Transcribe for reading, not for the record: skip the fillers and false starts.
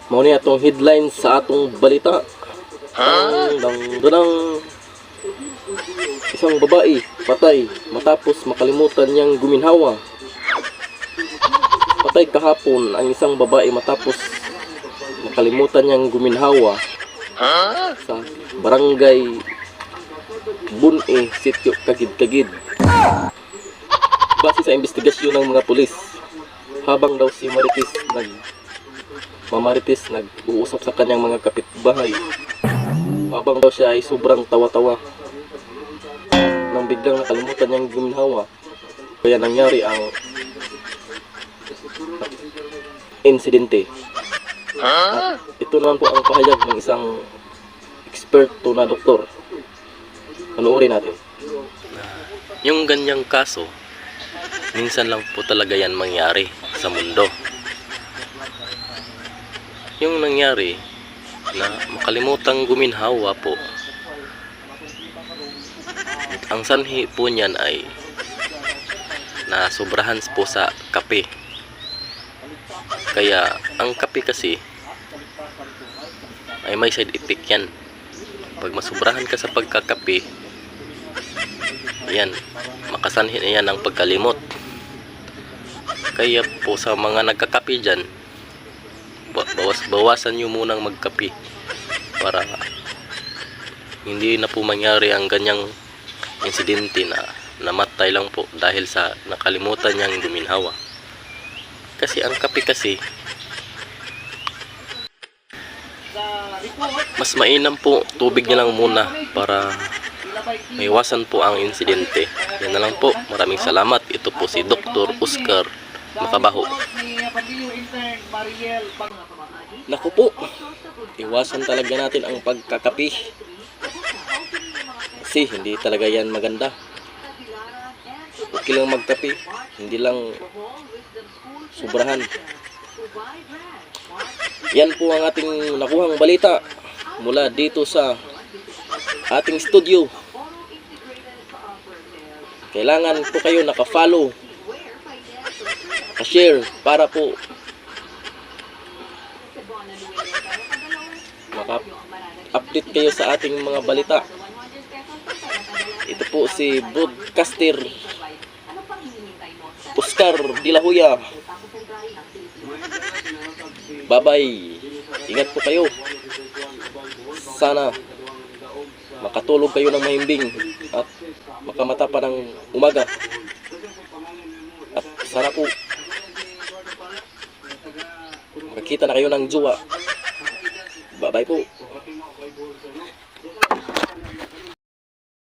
Mao ni atong headline sa atong balita. Ang isang babae patay matapos makalimutan niyang guminhawa. Patay kahapon ang isang babae matapos makalimutan niyang guminhawa sa barangay Bune, Sitio Kagid-Kagid. Base sa investigasyon ng mga pulis, habang daw si Marites nag-uusap sa kanyang mga kapitbahay, habang daw siya ay sobrang tawa-tawa nang biglang nakalimutan niyang guminhawa, kaya nangyari ang insidente. At ito naman po ang pahayag ng isang eksperto na doktor. Panoorin natin. Yung ganyang kaso, minsan lang po talaga yan mangyari sa mundo. Yung nangyari na makalimutang guminhawa po, ang sanhi po niyan ay nasobrahan po sa kape. Kaya ang kape kasi ay may side effect yan. Pag masobrahan ka sa pagkakape, yan, makasanhi na yan ang pagkalimot. Kaya po sa mga nagkakape dyan, bawasan nyo munang magkape para hindi na po mangyari ang ganyang insidente na namatay lang po dahil sa nakalimutan niyang guminhawa. Kasi ang kape kasi mas mainam po, tubig niya lang muna para maiwasan po ang insidente. Yan na lang po. Maraming salamat. Ito po si Dr. Oscar Makabaho. Naku po, iwasan talaga natin ang pagkakapi kasi hindi talaga yan maganda. Okay lang magkapi, hindi lang sobrahan. Yan po ang ating nakuhang balita mula dito sa ating studio. Kailangan po kayo naka-follow, naka-share para po maka-update kayo sa ating mga balita. Ito po si broadcaster Oscar De La Hoya. Bye-bye. Ingat po kayo. Sana makatulog kayo ng mahimbing at makamata pa ng umaga. At sana po makita na kayo ng jowa. Bye-bye po.